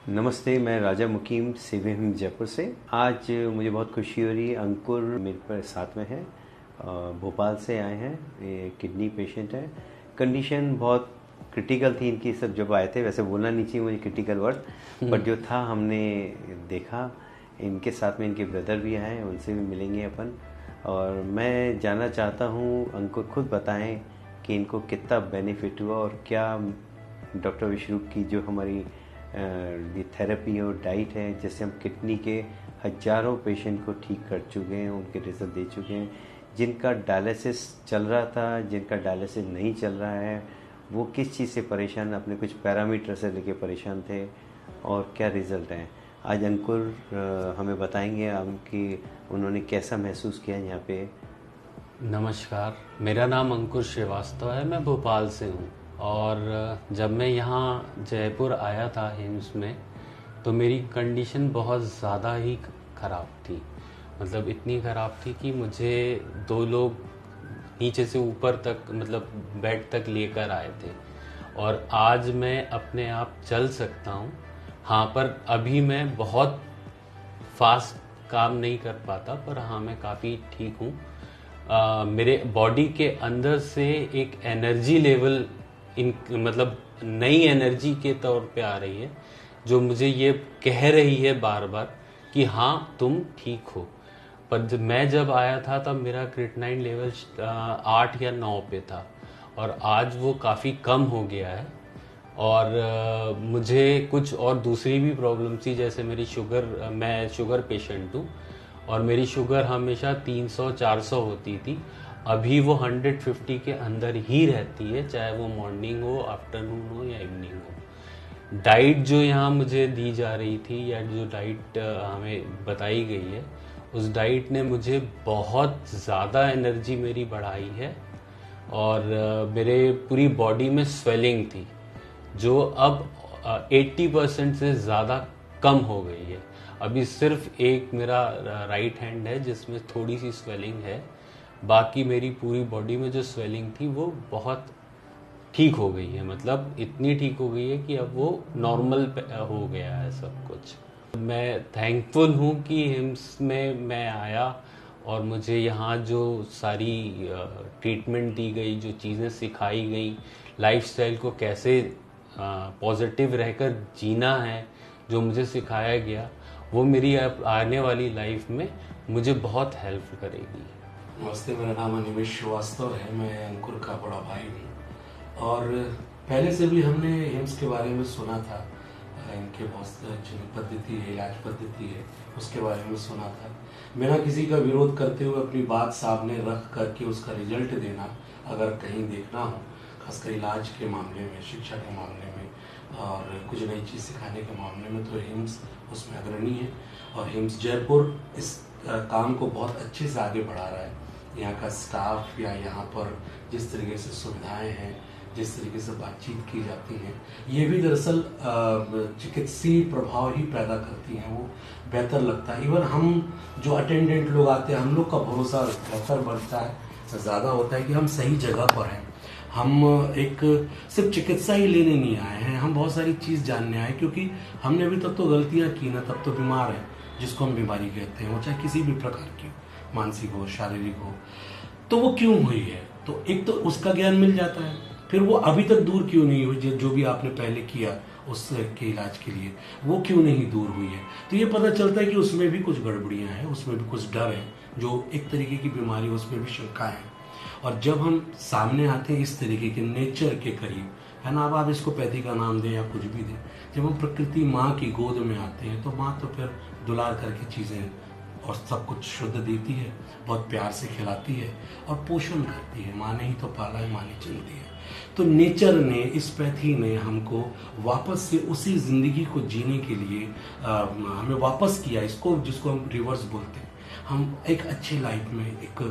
नमस्ते, मैं राजा मुकीम सीवीएम जयपुर से। आज मुझे बहुत खुशी हो रही है, अंकुर मेरे पर साथ में है, भोपाल से आए हैं। ये किडनी पेशेंट है। कंडीशन बहुत क्रिटिकल थी इनकी। सब जब आए थे, वैसे बोलना नहीं चाहिए मुझे क्रिटिकल वर्ड, बट जो था हमने देखा। इनके साथ में इनके ब्रदर भी आए, उनसे भी मिलेंगे अपन। और मैं जानना चाहता हूँ, अंकुर खुद बताएं कि इनको कितना बेनिफिट हुआ और क्या डॉक्टर विश्वरूप की जो हमारी ये थेरेपी और डाइट है, जिससे हम किडनी के हजारों पेशेंट को ठीक कर चुके हैं, उनके रिजल्ट दे चुके हैं। जिनका डायलिसिस चल रहा था, जिनका डायलिसिस नहीं चल रहा है, वो किस चीज़ से परेशान, अपने कुछ पैरामीटर से लेके परेशान थे और क्या रिज़ल्ट हैं। आज अंकुर हमें बताएंगे हम कि उन्होंने कैसा महसूस किया यहाँ पे। नमस्कार, मेरा नाम अंकुर श्रीवास्तव है। मैं भोपाल से हूँ और जब मैं यहाँ जयपुर आया था हिम्स में, तो मेरी कंडीशन बहुत ज़्यादा ही ख़राब थी। मतलब इतनी ख़राब थी कि मुझे 2 लोग नीचे से ऊपर तक, मतलब बेड तक लेकर आए थे। और आज मैं अपने आप चल सकता हूँ। हाँ, पर अभी मैं बहुत फास्ट काम नहीं कर पाता, पर हाँ, मैं काफ़ी ठीक हूँ। मेरे बॉडी के अंदर से एक एनर्जी लेवल, मतलब नई एनर्जी के तौर पे आ रही है, जो मुझे ये कह रही है बार बार कि हाँ, तुम ठीक हो। पर जब आया था तब मेरा क्रिएटिनिन लेवल 8 या 9 पे था, और आज वो काफ़ी कम हो गया है। और मुझे कुछ और दूसरी भी प्रॉब्लम थी, जैसे मेरी शुगर, मैं शुगर पेशेंट हूँ और मेरी शुगर हमेशा 300-400 होती थी। अभी वो 150 के अंदर ही रहती है, चाहे वो मॉर्निंग हो, आफ्टरनून हो या इवनिंग हो। डाइट जो यहाँ मुझे दी जा रही थी, या जो डाइट हमें बताई गई है, उस डाइट ने मुझे बहुत ज़्यादा एनर्जी मेरी बढ़ाई है। और मेरे पूरी बॉडी में स्वेलिंग थी, जो अब 80% से ज़्यादा कम हो गई है। अभी सिर्फ एक मेरा राइट हैंड है जिसमें थोड़ी सी स्वेलिंग है। बाकी मेरी पूरी बॉडी में जो स्वेलिंग थी वो बहुत ठीक हो गई है। मतलब इतनी ठीक हो गई है कि अब वो नॉर्मल हो गया है सब कुछ। मैं थैंकफुल हूँ कि हिम्स में मैं आया और मुझे यहाँ जो सारी ट्रीटमेंट दी गई, जो चीज़ें सिखाई गई, लाइफस्टाइल को कैसे पॉजिटिव रहकर जीना है, जो मुझे सिखाया गया, वो मेरी आने वाली लाइफ में मुझे बहुत हेल्प करेगी। नमस्ते, मेरा नाम अनिमेश श्रीवास्तव है। मैं अंकुर का बड़ा भाई हूँ और पहले से भी हमने हिम्स के बारे में सुना था। इनके बहुत जो पद्धति है, इलाज पद्धति है, उसके बारे में सुना था। बिना किसी का विरोध करते हुए अपनी बात सामने रख करके उसका रिजल्ट देना, अगर कहीं देखना हो, खासकर इलाज के मामले में, शिक्षा के मामले में और कुछ नई चीज़ सिखाने के मामले में, तो हिम्स उसमें अग्रणी है। और हिम्स जयपुर इस काम को बहुत अच्छे से आगे बढ़ा रहा है। यहाँ का स्टाफ या यहाँ पर जिस तरीके से सुविधाएं हैं, जिस तरीके से बातचीत की जाती है, ये भी दरअसल चिकित्सीय प्रभाव ही पैदा करती हैं। वो बेहतर लगता है। इवन हम जो अटेंडेंट लोग आते हैं, हम लोग का भरोसा बेहतर बढ़ता है, ज़्यादा होता है कि हम सही जगह पर हैं। हम एक सिर्फ चिकित्सा ही लेने नहीं आए हैं, हम बहुत सारी चीज़ जानने आए, क्योंकि हमने अभी तब तो गलतियाँ की ना, तब तो बीमार है, जिसको हम बीमारी कहते हैं, वो चाहे किसी भी प्रकार की हो, मानसिक हो, शारीरिक हो, तो वो क्यों हुई है। तो एक तो उसका ज्ञान मिल जाता है, फिर वो अभी तक दूर क्यों नहीं हुई, जो भी आपने पहले किया उसके इलाज के लिए, वो क्यों नहीं दूर हुई है। तो ये पता चलता है कि उसमें भी कुछ गड़बड़ियां हैं, उसमें भी कुछ डर है, जो एक तरीके की बीमारी, उसमें भी शंका है। और जब हम सामने आते हैं इस तरीके के नेचर के करीब, है ना, अब आप इसको पैथी का नाम दें या कुछ भी दें, जब हम प्रकृति माँ की गोद में आते हैं, तो माँ तो फिर दुलार करके चीज़ें और सब कुछ शुद्ध देती है, बहुत प्यार से खिलाती है और पोषण करती है। माँ ने ही तो पाला है, माँ ने चलती है। तो नेचर ने, इस पैथी ने हमको वापस से उसी जिंदगी को जीने के लिए हमें वापस किया, इसको जिसको हम रिवर्स बोलते हैं। हम एक अच्छे लाइफ में, एक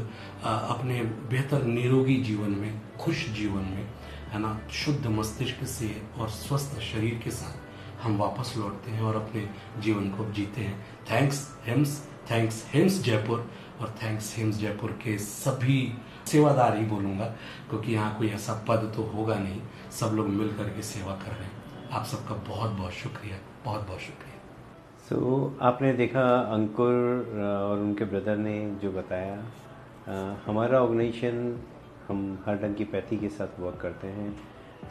अपने बेहतर निरोगी जीवन में, खुश जीवन में, है ना, शुद्ध मस्तिष्क से और स्वस्थ शरीर के साथ हम वापस लौटते हैं और अपने जीवन को जीते हैं। थैंक्स हिम्स जयपुर, और थैंक्स हिम्स जयपुर के सभी सेवादार ही बोलूँगा, क्योंकि यहाँ कोई ऐसा पद तो होगा नहीं, सब लोग मिल करके सेवा कर रहे हैं। आप सबका बहुत बहुत शुक्रिया, बहुत बहुत शुक्रिया। आपने देखा अंकुर और उनके ब्रदर ने जो बताया, हमारा ऑर्गेनाइजेशन हम हर ढंग की पैथी के साथ वर्क करते हैं।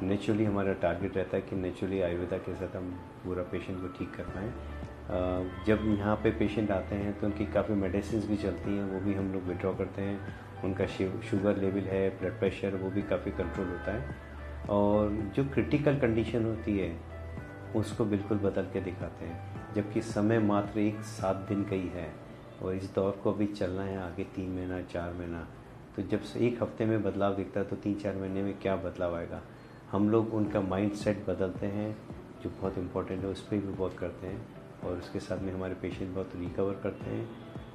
नेचुरली हमारा टारगेट रहता है कि नेचुरली आयुर्वेदा के साथ हम पूरा पेशेंट को ठीक कर पाएँ। जब यहाँ पे पेशेंट आते हैं तो उनकी काफ़ी मेडिसिन भी चलती हैं, वो भी हम लोग विड्रॉ करते हैं। उनका शुगर लेवल है, ब्लड प्रेशर, वो भी काफ़ी कंट्रोल होता है। और जो क्रिटिकल कंडीशन होती है उसको बिल्कुल बदल के दिखाते हैं, जबकि समय मात्र 7 दिन का ही है और इस दौर को अभी चलना है आगे 3 महीना 4 महीना। तो जब से 1 हफ्ते में बदलाव दिखता है तो 3-4 महीने में क्या बदलाव आएगा। हम लोग उनका माइंड सेट बदलते हैं, जो बहुत इम्पोर्टेंट है, उस पर भी बहुत करते हैं और उसके साथ में हमारे पेशेंट बहुत रिकवर करते हैं।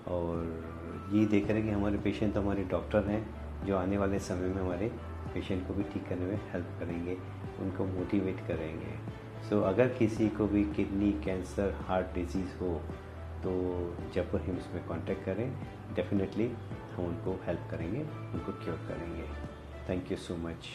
और ये देख रहे हैं कि हमारे पेशेंट तो हमारे डॉक्टर हैं जो आने वाले समय में हमारे पेशेंट को भी ठीक करने में हेल्प करेंगे, उनको मोटिवेट करेंगे। अगर किसी को भी किडनी कैंसर, हार्ट डिजीज़ हो तो जयपुर हिम्स में कांटेक्ट करें, डेफिनेटली हम उनको हेल्प करेंगे, उनको क्योर करेंगे। Thank you so much.